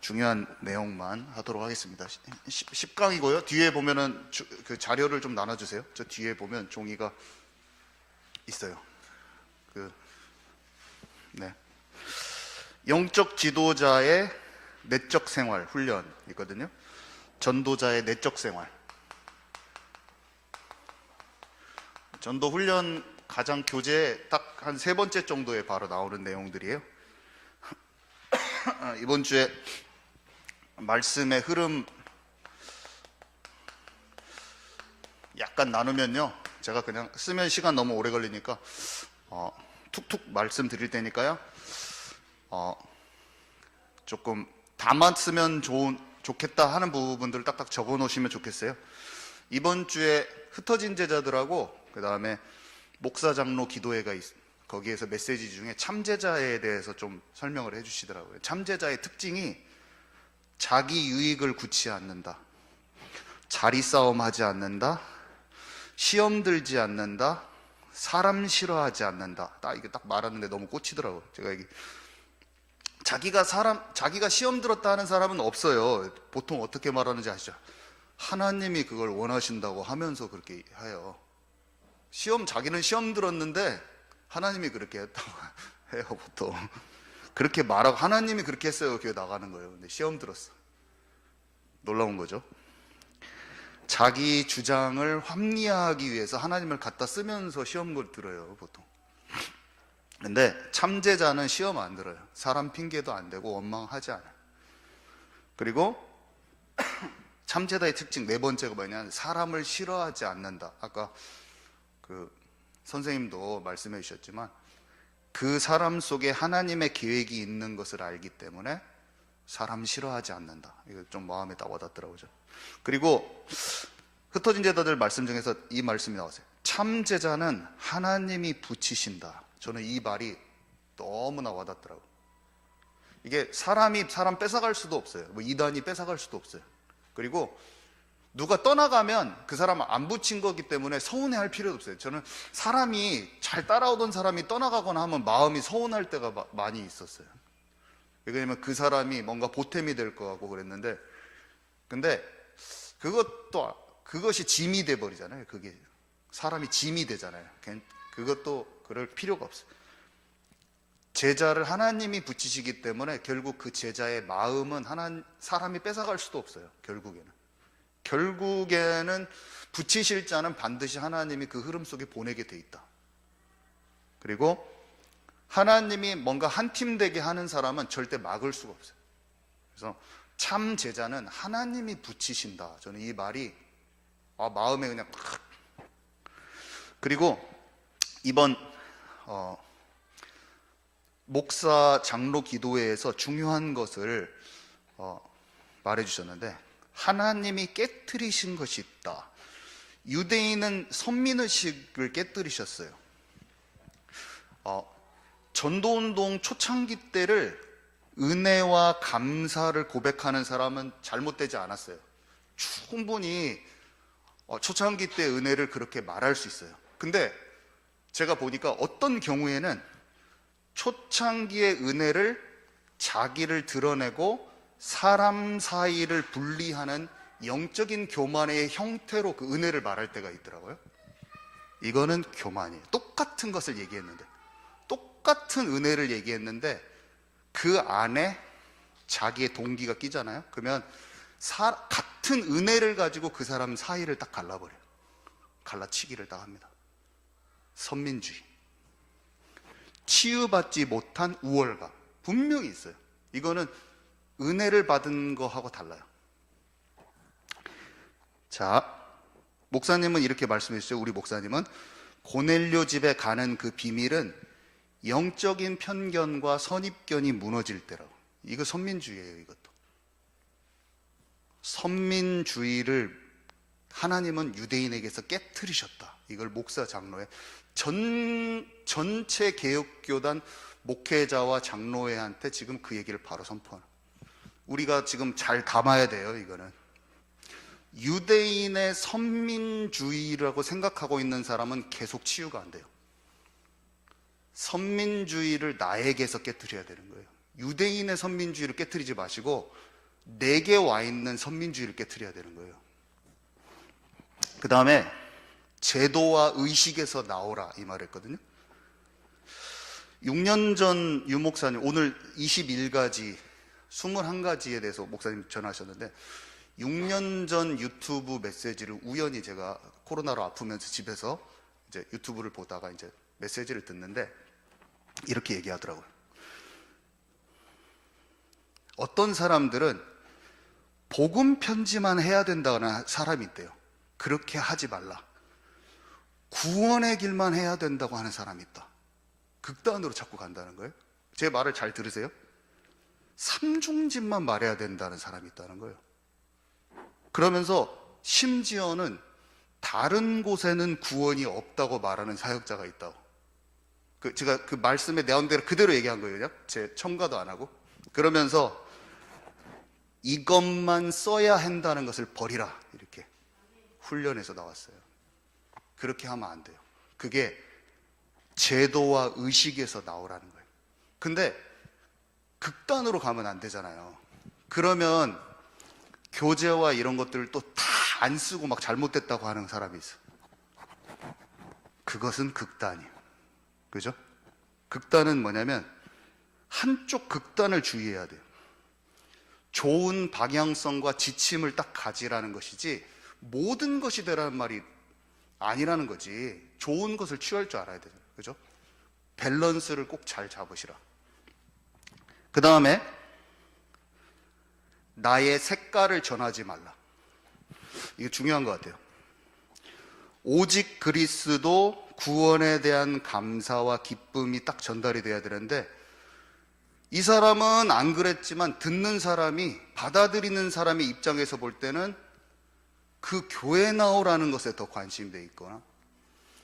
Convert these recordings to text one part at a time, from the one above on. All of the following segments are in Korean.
중요한 내용만 하도록 하겠습니다. 10강이고요. 뒤에 보면은 그 자료를 좀 나눠주세요. 저 뒤에 보면 종이가 있어요. 네. 영적 지도자의 내적 생활 훈련 있거든요. 전도자의 내적 생활. 전도 훈련 가장 교재 딱 한 3번째 정도에 바로 나오는 내용들이에요. 이번 주에 말씀의 흐름 약간 나누면요, 제가 그냥 쓰면 시간 너무 오래 걸리니까 툭툭 말씀드릴 테니까요, 조금 다만 쓰면 좋겠다 하는 부분들을 딱딱 적어 놓으시면 좋겠어요. 이번 주에 흩어진 제자들하고 그 다음에 목사 장로 기도회가 거기에서 메시지 중에 참제자에 대해서 좀 설명을 해주시더라고요. 참제자의 특징이 자기 유익을 굳지 않는다, 자리 싸움 하지 않는다, 시험 들지 않는다, 사람 싫어하지 않는다. 이게 딱 말하는데 너무 꽂히더라고요. 제가 이게 자기가 시험 들었다 하는 사람은 없어요. 보통 어떻게 말하는지 아시죠? 하나님이 그걸 원하신다고 하면서 그렇게 해요. 자기는 시험 들었는데 하나님이 그렇게 했다고 해요. 보통 그렇게 말하고 하나님이 그렇게 했어요. 교회 나가는 거예요. 근데 시험 들었어. 놀라운 거죠. 자기 주장을 합리화하기 위해서 하나님을 갖다 쓰면서 시험을 들어요, 보통. 근데 참제자는 시험 안 들어요. 사람 핑계도 안 대고 원망하지 않아요. 그리고 참제자의 특징 4번째가 뭐냐면 사람을 싫어하지 않는다. 아까 선생님도 말씀해 주셨지만 그 사람 속에 하나님의 계획이 있는 것을 알기 때문에 사람 싫어하지 않는다. 이거 좀 마음에 딱 와닿더라고요. 그리고 흩어진 제자들 말씀 중에서 이 말씀이 나왔어요. 참제자는 하나님이 붙이신다. 저는 이 말이 너무나 와닿더라고요. 이게 사람 뺏어갈 수도 없어요. 이단이 뺏어갈 수도 없어요. 그리고 누가 떠나가면 그 사람은 안 붙인 거기 때문에 서운해할 필요도 없어요. 저는 사람이 잘 따라오던 사람이 떠나가거나 하면 마음이 서운할 때가 많이 있었어요. 왜냐면 그 사람이 뭔가 보탬이 될 거 같고 그랬는데, 근데 그것이 짐이 돼 버리잖아요. 그게 사람이 짐이 되잖아요. 그것도 그럴 필요가 없어요. 제자를 하나님이 붙이시기 때문에 결국 그 제자의 마음은 사람이 뺏어갈 수도 없어요. 결국에는 붙이실 자는 반드시 하나님이 그 흐름 속에 보내게 돼 있다. 그리고 하나님이 뭔가 한 팀 되게 하는 사람은 절대 막을 수가 없어요. 그래서 참 제자는 하나님이 붙이신다. 저는 이 말이 마음에 그냥 팍. 그리고 이번 목사 장로 기도회에서 중요한 것을 말해 주셨는데, 하나님이 깨트리신 것이 있다. 유대인은 선민의식을 깨뜨리셨어요. 전도운동 초창기 때를 은혜와 감사를 고백하는 사람은 잘못되지 않았어요. 충분히 초창기 때 은혜를 그렇게 말할 수 있어요. 근데 제가 보니까 어떤 경우에는 초창기의 은혜를 자기를 드러내고 사람 사이를 분리하는 영적인 교만의 형태로 그 은혜를 말할 때가 있더라고요. 이거는 교만이에요. 똑같은 것을 얘기했는데, 똑같은 은혜를 얘기했는데 그 안에 자기의 동기가 끼잖아요. 그러면 같은 은혜를 가지고 그 사람 사이를 딱 갈라버려요. 갈라치기를 딱 합니다. 선민주의, 치유받지 못한 우월감 분명히 있어요. 이거는 은혜를 받은 거하고 달라요. 자, 목사님은 이렇게 말씀해 주시죠. 우리 목사님은 고넬료 집에 가는 그 비밀은 영적인 편견과 선입견이 무너질 때라고. 이거 선민주의예요. 이것도 선민주의를 하나님은 유대인에게서 깨트리셨다. 이걸 목사 장로의 전체 개혁교단 목회자와 장로회한테 지금 그 얘기를 바로 선포하는, 우리가 지금 잘 담아야 돼요. 이거는 유대인의 선민주의라고 생각하고 있는 사람은 계속 치유가 안 돼요. 선민주의를 나에게서 깨트려야 되는 거예요. 유대인의 선민주의를 깨트리지 마시고 내게 와 있는 선민주의를 깨트려야 되는 거예요. 그 다음에 제도와 의식에서 나오라 이 말했거든요. 6년 전 유 목사님, 오늘 21가지 21가지에 대해서 목사님 전하셨는데 6년 전 유튜브 메시지를 우연히 제가 코로나로 아프면서 집에서 이제 유튜브를 보다가 이제 메시지를 듣는데 이렇게 얘기하더라고요. 어떤 사람들은 복음 편지만 해야 된다는 사람이 있대요. 그렇게 하지 말라. 구원의 길만 해야 된다고 하는 사람이 있다. 극단으로 자꾸 간다는 거예요. 제 말을 잘 들으세요. 삼중진만 말해야 된다는 사람이 있다는 거예요. 그러면서 심지어는 다른 곳에는 구원이 없다고 말하는 사역자가 있다고. 제가 그 말씀에 내용대로 그대로 얘기한 거예요. 그냥 제 첨가도 안 하고. 그러면서 이것만 써야 한다는 것을 버리라 이렇게 훈련해서 나왔어요. 그렇게 하면 안 돼요. 그게 제도와 의식에서 나오라는 거예요. 근데 극단으로 가면 안 되잖아요. 그러면 교재와 이런 것들을 또 다 안 쓰고 막 잘못됐다고 하는 사람이 있어. 그것은 극단이에요. 그죠? 극단은 뭐냐면 한쪽 극단을 주의해야 돼요. 좋은 방향성과 지침을 딱 가지라는 것이지 모든 것이 되라는 말이 아니라는 거지. 좋은 것을 취할 줄 알아야 되잖아요. 그죠? 밸런스를 꼭 잘 잡으시라. 그 다음에 나의 색깔을 전하지 말라. 이게 중요한 것 같아요. 오직 그리스도 구원에 대한 감사와 기쁨이 딱 전달이 돼야 되는데 이 사람은 안 그랬지만 듣는 사람이, 받아들이는 사람의 입장에서 볼 때는 그 교회 나오라는 것에 더 관심이 돼 있거나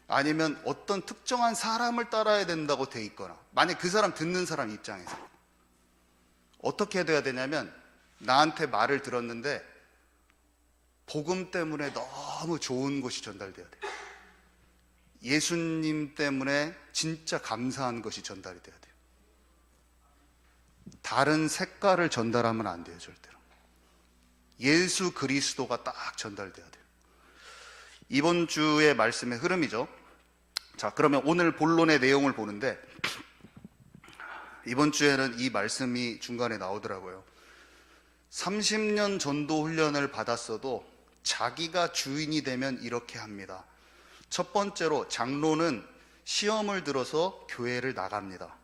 아니면 어떤 특정한 사람을 따라야 된다고 돼 있거나, 만약 그 사람 듣는 사람 입장에서 어떻게 돼야 되냐면, 나한테 말을 들었는데 복음 때문에 너무 좋은 것이 전달돼야 돼요. 예수님 때문에 진짜 감사한 것이 전달이 돼야 돼요. 다른 색깔을 전달하면 안 돼요, 절대로. 예수 그리스도가 딱 전달돼야 돼요. 이번 주의 말씀의 흐름이죠. 자, 그러면 오늘 본론의 내용을 보는데, 이번 주에는 이 말씀이 중간에 나오더라고요. 30년 전도 훈련을 받았어도 자기가 주인이 되면 이렇게 합니다. 첫 번째로, 장로는 시험을 들어서 교회를 나갑니다.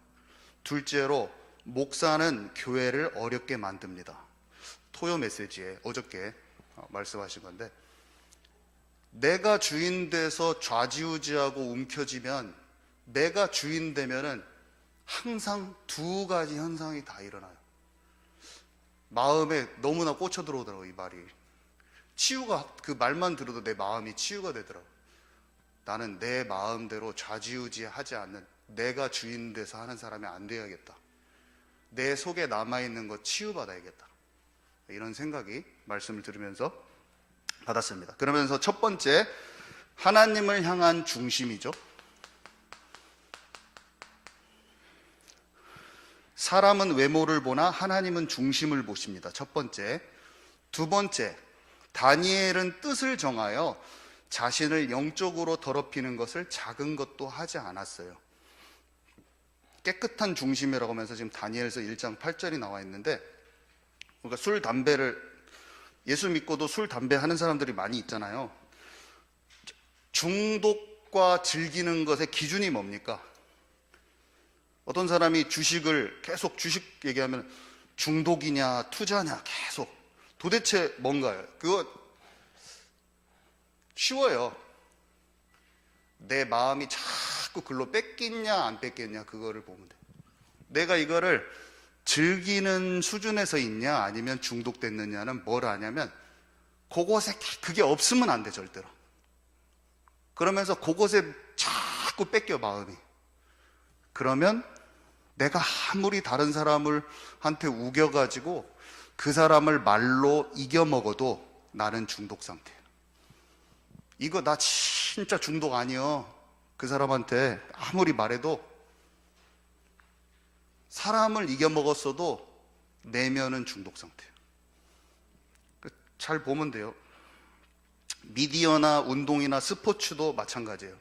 둘째로, 목사는 교회를 어렵게 만듭니다. 토요 메시지에 어저께 말씀하신 건데, 내가 주인 돼서 좌지우지하고 움켜쥐면, 내가 주인 되면은 항상 두 가지 현상이 다 일어나요. 마음에 너무나 꽂혀 들어오더라고요, 이 말이. 치유가, 그 말만 들어도 내 마음이 치유가 되더라고요. 나는 내 마음대로 좌지우지하지 않는, 내가 주인 돼서 하는 사람이 안 되어야겠다. 내 속에 남아있는 거 치유받아야겠다. 이런 생각이 말씀을 들으면서 받았습니다. 그러면서 첫 번째, 하나님을 향한 중심이죠. 사람은 외모를 보나 하나님은 중심을 보십니다. 첫 번째. 두 번째, 다니엘은 뜻을 정하여 자신을 영적으로 더럽히는 것을 작은 것도 하지 않았어요. 깨끗한 중심이라고 하면서 지금 다니엘서 1장 8절이 나와 있는데, 그러니까 술, 담배를, 예수 믿고도 술, 담배 하는 사람들이 많이 있잖아요. 중독과 즐기는 것의 기준이 뭡니까? 어떤 사람이 주식을 계속 주식 얘기하면 중독이냐 투자냐 계속, 도대체 뭔가요? 그거 쉬워요. 내 마음이 자꾸 글로 뺏기냐 안 뺏기냐 그거를 보면 돼. 내가 이거를 즐기는 수준에서 있냐 아니면 중독됐느냐는 뭘 아냐면, 그곳에 그게 없으면 안 돼, 절대로. 그러면서 그곳에 자꾸 뺏겨, 마음이. 그러면 내가 아무리 다른 사람을 한테 우겨가지고 그 사람을 말로 이겨먹어도 나는 중독 상태야. 이거 나 진짜 중독 아니여. 그 사람한테 아무리 말해도, 사람을 이겨먹었어도 내면은 중독 상태야. 잘 보면 돼요. 미디어나 운동이나 스포츠도 마찬가지예요.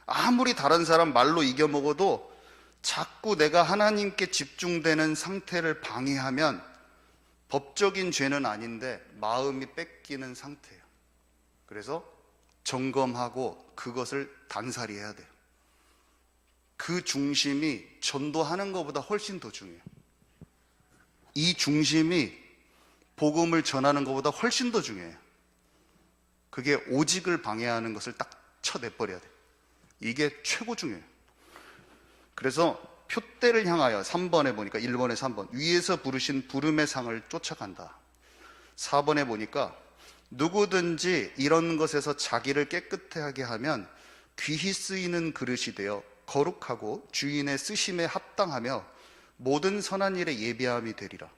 아무리 다른 사람 말로 이겨먹어도 자꾸 내가 하나님께 집중되는 상태를 방해하면 법적인 죄는 아닌데 마음이 뺏기는 상태예요. 그래서 점검하고 그것을 단살이 해야 돼요. 그 중심이 전도하는 것보다 훨씬 더 중요해요. 이 중심이 복음을 전하는 것보다 훨씬 더 중요해요. 그게 오직을 방해하는 것을 딱 쳐내버려야 돼요. 이게 최고 중요해요. 그래서 표대를 향하여 3번에 보니까 1번에 3번 위에서 부르신 부름의 상을 쫓아간다. 4번에 보니까 누구든지 이런 것에서 자기를 깨끗하게 하면 귀히 쓰이는 그릇이 되어 거룩하고 주인의 쓰심에 합당하며 모든 선한 일에 예비함이 되리라.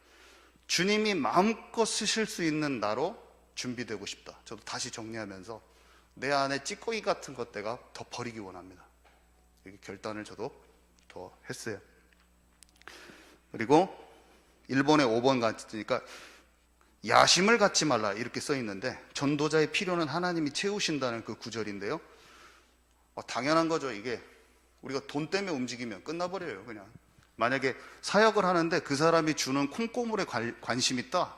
주님이 마음껏 쓰실 수 있는 나로 준비되고 싶다. 저도 다시 정리하면서 내 안에 찌꺼기 같은 것 내가 더 버리기 원합니다. 이렇게 결단을 저도 더 했어요. 그리고 1번에 5번 같으니까 야심을 갖지 말라 이렇게 써 있는데 전도자의 필요는 하나님이 채우신다는 그 구절인데요. 당연한 거죠. 이게 우리가 돈 때문에 움직이면 끝나버려요. 그냥 만약에 사역을 하는데 그 사람이 주는 콩고물에 관심 있다,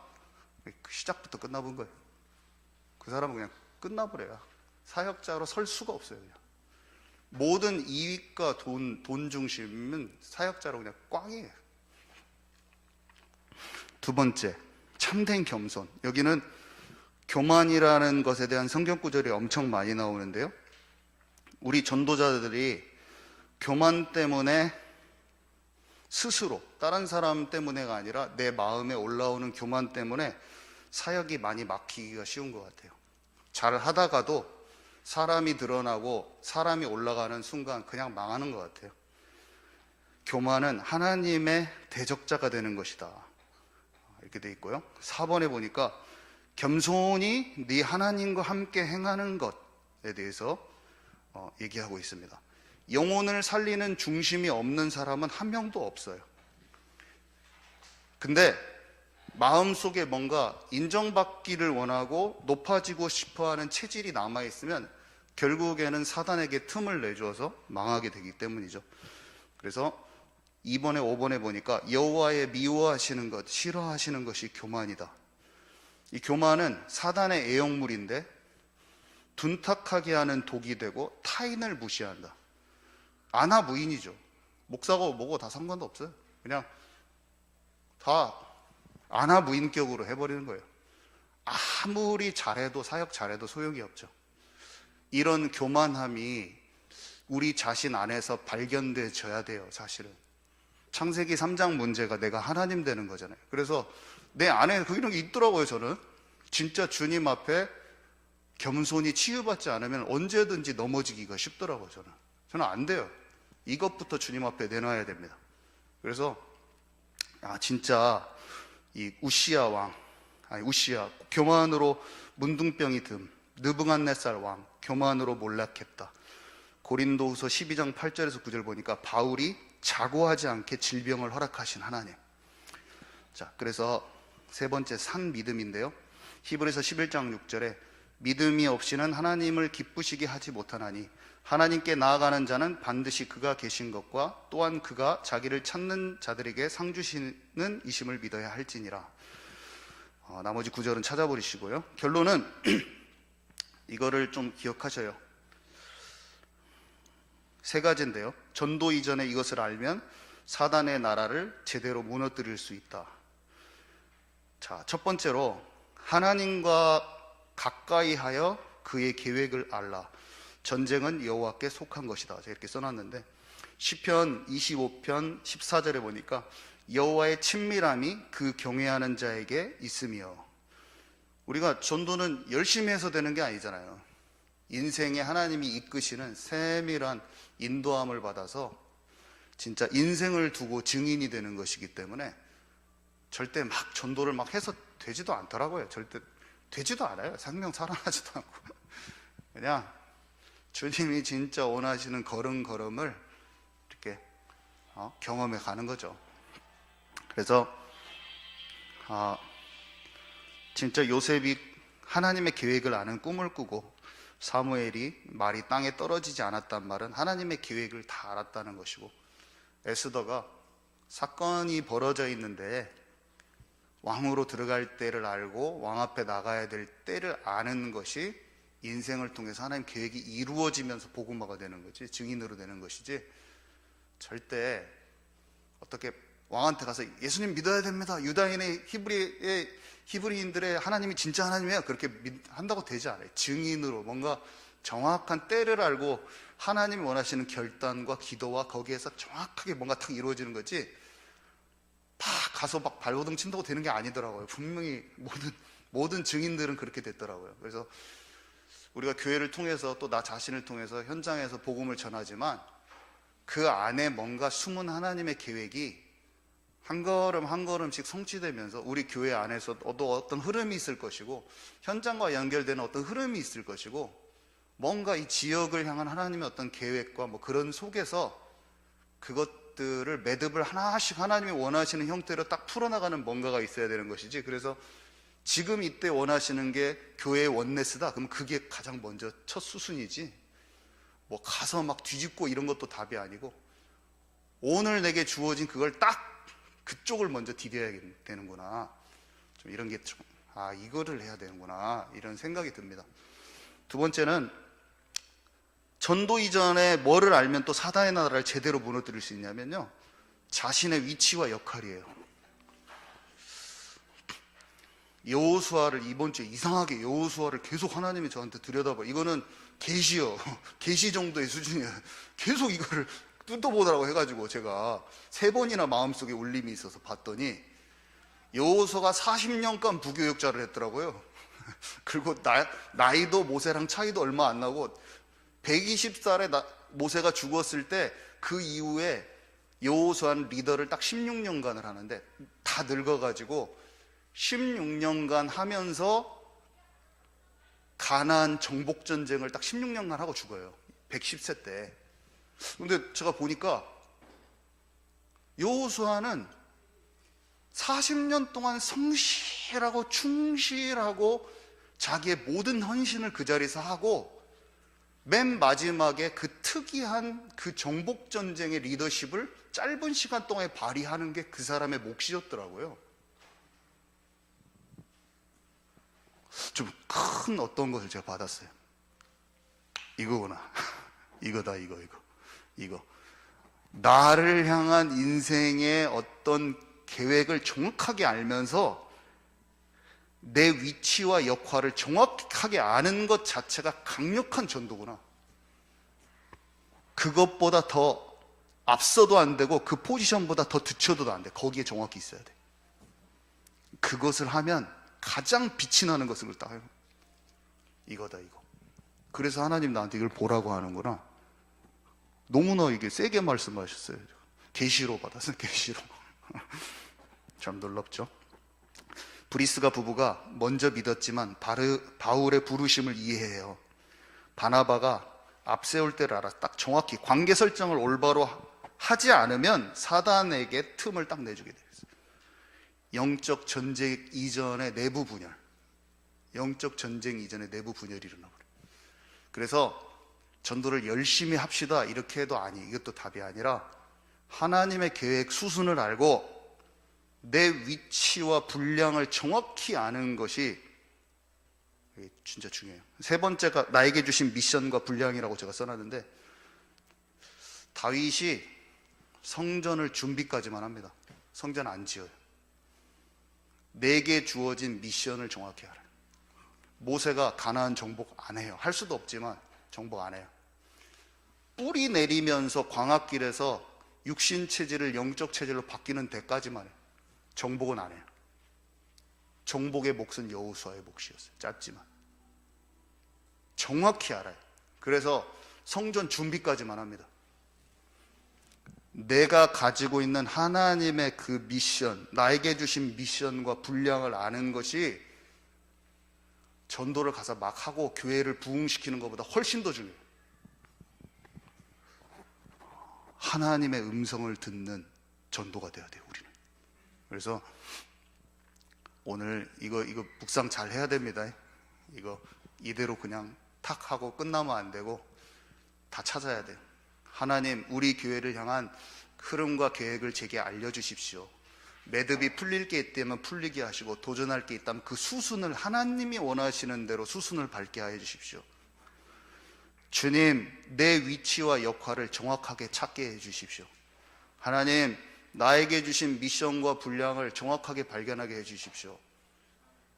시작부터 끝나본 거예요. 그 사람은 그냥 끝나버려요. 사역자로 설 수가 없어요. 그냥 모든 이익과 돈 중심은 사역자로 그냥 꽝이에요. 두 번째, 참된 겸손. 여기는 교만이라는 것에 대한 성경 구절이 엄청 많이 나오는데요. 우리 전도자들이 교만 때문에 스스로 다른 사람 때문에가 아니라 내 마음에 올라오는 교만 때문에 사역이 많이 막히기가 쉬운 것 같아요. 잘 하다가도 사람이 드러나고 사람이 올라가는 순간 그냥 망하는 것 같아요. 교만은 하나님의 대적자가 되는 것이다. 이렇게 돼 있고요. 4번에 보니까 겸손히 네 하나님과 함께 행하는 것에 대해서 얘기하고 있습니다. 영혼을 살리는 중심이 없는 사람은 한 명도 없어요. 근데 마음속에 뭔가 인정받기를 원하고 높아지고 싶어하는 체질이 남아있으면 결국에는 사단에게 틈을 내주어서 망하게 되기 때문이죠. 그래서 2번에 5번에 보니까 여호와의 미워하시는 것, 싫어하시는 것이 교만이다. 이 교만은 사단의 애용물인데 둔탁하게 하는 독이 되고 타인을 무시한다. 아나무인이죠. 목사고 뭐고 다 상관도 없어요. 그냥 다 아나무인격으로 해버리는 거예요. 아무리 잘해도 사역 잘해도 소용이 없죠. 이런 교만함이 우리 자신 안에서 발견되어야 돼요. 사실은 창세기 3장 문제가 내가 하나님 되는 거잖아요. 그래서 내 안에 이런 게 있더라고요. 저는 진짜 주님 앞에 겸손히 치유받지 않으면 언제든지 넘어지기가 쉽더라고요. 저는 안 돼요. 이것부터 주님 앞에 내놔야 됩니다. 그래서 진짜 이 우시아 교만으로 문둥병이 듦, 느부갓네살 왕 교만으로 몰락했다. 고린도후서 12장 8절에서 9절 보니까 바울이 자고하지 않게 질병을 허락하신 하나님. 자, 그래서 세 번째 산 믿음인데요. 히브리서 11장 6절에 믿음이 없이는 하나님을 기쁘시게 하지 못하나니 하나님께 나아가는 자는 반드시 그가 계신 것과 또한 그가 자기를 찾는 자들에게 상 주시는 이심을 믿어야 할지니라. 나머지 구절은 찾아버리시고요. 결론은 이거를 좀 기억하셔요. 세 가지인데요. 전도 이전에 이것을 알면 사단의 나라를 제대로 무너뜨릴 수 있다. 자, 첫 번째로 하나님과 가까이 하여 그의 계획을 알라. 전쟁은 여호와께 속한 것이다. 제가 이렇게 써놨는데 시편 25편 14절에 보니까 여호와의 친밀함이 그 경외하는 자에게 있으며, 우리가 전도는 열심히 해서 되는 게 아니잖아요. 인생에 하나님이 이끄시는 세밀한 인도함을 받아서 진짜 인생을 두고 증인이 되는 것이기 때문에 절대 막 전도를 막 해서 되지도 않더라고요. 절대 되지도 않아요. 생명 살아나지도 않고 그냥 주님이 진짜 원하시는 걸음걸음을 이렇게 경험해 가는 거죠. 그래서 진짜 요셉이 하나님의 계획을 아는 꿈을 꾸고 사무엘이 말이 땅에 떨어지지 않았단 말은 하나님의 계획을 다 알았다는 것이고, 에스더가 사건이 벌어져 있는데 왕으로 들어갈 때를 알고 왕 앞에 나가야 될 때를 아는 것이 인생을 통해서 하나님 계획이 이루어지면서 복음화가 되는 거지, 증인으로 되는 것이지, 절대 어떻게 왕한테 가서 예수님 믿어야 됩니다, 유다인의 히브리인들의 하나님이 진짜 하나님이에요, 그렇게 한다고 되지 않아요. 증인으로 뭔가 정확한 때를 알고 하나님이 원하시는 결단과 기도와 거기에서 정확하게 뭔가 딱 이루어지는 거지, 다 가서 막 발버둥 친다고 되는 게 아니더라고요. 분명히 모든 증인들은 그렇게 됐더라고요. 그래서 우리가 교회를 통해서 또 나 자신을 통해서 현장에서 복음을 전하지만 그 안에 뭔가 숨은 하나님의 계획이 한 걸음 한 걸음씩 성취되면서 우리 교회 안에서 또 어떤 흐름이 있을 것이고, 현장과 연결되는 어떤 흐름이 있을 것이고, 뭔가 이 지역을 향한 하나님의 어떤 계획과 뭐 그런 속에서 그것들을 매듭을 하나씩 하나님이 원하시는 형태로 딱 풀어나가는 뭔가가 있어야 되는 것이지, 그래서 지금 이때 원하시는 게 교회의 원네스다, 그럼 그게 가장 먼저 첫 수순이지, 뭐 가서 막 뒤집고 이런 것도 답이 아니고, 오늘 내게 주어진 그걸 딱 그쪽을 먼저 디뎌야 되는구나, 좀 이런 게 좀, 이거를 해야 되는구나, 이런 생각이 듭니다. 두 번째는 전도 이전에 뭐를 알면 또 사단의 나라를 제대로 무너뜨릴 수 있냐면요, 자신의 위치와 역할이에요. 여호수아를 이번 주에 이상하게 여호수아를 계속 하나님이 저한테 들여다봐, 이거는 계시요, 계시 정도의 수준이에요. 계속 이거를 뜯어보더라고 해가지고 제가 3번이나 마음속에 울림이 있어서 봤더니 여호수아가 40년간 부교육자를 했더라고요. 그리고 나이도 모세랑 차이도 얼마 안 나고 120살에 모세가 죽었을 때 그 이후에 여호수아는 리더를 딱 16년간을 하는데, 다 늙어가지고 16년간 하면서 가나안 정복전쟁을 딱 16년간 하고 죽어요, 110세 때. 근데 제가 보니까 여호수아는 40년 동안 성실하고 충실하고 자기의 모든 헌신을 그 자리에서 하고, 맨 마지막에 그 특이한 그 정복전쟁의 리더십을 짧은 시간 동안에 발휘하는 게 그 사람의 몫이었더라고요. 좀 큰 어떤 것을 제가 받았어요. 이거구나. 이거다, 이거. 나를 향한 인생의 어떤 계획을 정확하게 알면서 내 위치와 역할을 정확하게 아는 것 자체가 강력한 전도구나. 그것보다 더 앞서도 안 되고 그 포지션보다 더 뒤쳐도 안 돼. 거기에 정확히 있어야 돼. 그것을 하면 가장 빛이 나는 것을 딱 해요. 이거다, 이거. 그래서 하나님 나한테 이걸 보라고 하는구나. 너무나 이게 세게 말씀하셨어요. 계시로 받았어요, 계시로. 참 놀랍죠. 브리스가 부부가 먼저 믿었지만 바울의 부르심을 이해해요. 바나바가 앞세울 때를 알아서 딱 정확히 관계 설정을 올바로 하지 않으면 사단에게 틈을 딱 내주게 돼요. 영적 전쟁 이전의 내부 분열, 영적 전쟁 이전의 내부 분열이 일어나버려요. 그래서 전도를 열심히 합시다 이렇게 해도 이것도 답이 아니라 하나님의 계획 수순을 알고 내 위치와 분량을 정확히 아는 것이 진짜 중요해요. 세 번째가 나에게 주신 미션과 분량이라고 제가 써놨는데, 다윗이 성전을 준비까지만 합니다. 성전 안 지어요. 내게 주어진 미션을 정확히 알아요. 모세가 가나안 정복 안 해요. 할 수도 없지만 정복 안 해요. 뿌리 내리면서 광학길에서 육신 체질을 영적 체질로 바뀌는 데까지만 해요. 정복은 안 해요. 정복의 몫은 여호수아의 몫이었어요. 짧지만 정확히 알아요. 그래서 성전 준비까지만 합니다. 내가 가지고 있는 하나님의 그 미션, 나에게 주신 미션과 분량을 아는 것이 전도를 가서 막 하고 교회를 부흥시키는 것보다 훨씬 더 중요해요. 하나님의 음성을 듣는 전도가 돼야 돼요, 우리는. 그래서 오늘 이거 묵상 잘 해야 됩니다. 이거 이대로 그냥 탁 하고 끝나면 안 되고 다 찾아야 돼요. 하나님, 우리 교회를 향한 흐름과 계획을 제게 알려주십시오. 매듭이 풀릴 게 있다면 풀리게 하시고, 도전할 게 있다면 그 수순을 하나님이 원하시는 대로 수순을 밟게 하여 주십시오. 주님, 내 위치와 역할을 정확하게 찾게 해 주십시오. 하나님, 나에게 주신 미션과 분량을 정확하게 발견하게 해 주십시오.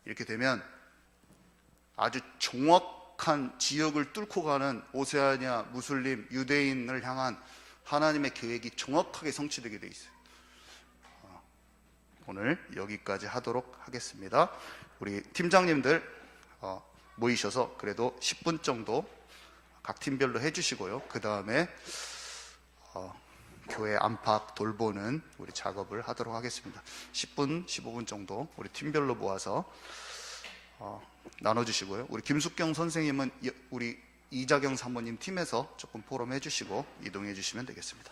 이렇게 되면 아주 정확한 지역을 뚫고 가는 오세아니아, 무슬림, 유대인을 향한 하나님의 계획이 정확하게 성취되게 돼 있어요. 오늘 여기까지 하도록 하겠습니다. 우리 팀장님들 모이셔서 그래도 10분 정도 각 팀별로 해주시고요. 그 다음에 교회 안팎 돌보는 우리 작업을 하도록 하겠습니다. 10분, 15분 정도 우리 팀별로 모아서 나눠주시고요. 우리 김숙경 선생님은 우리 이자경 사모님 팀에서 조금 포럼 해주시고 이동해 주시면 되겠습니다.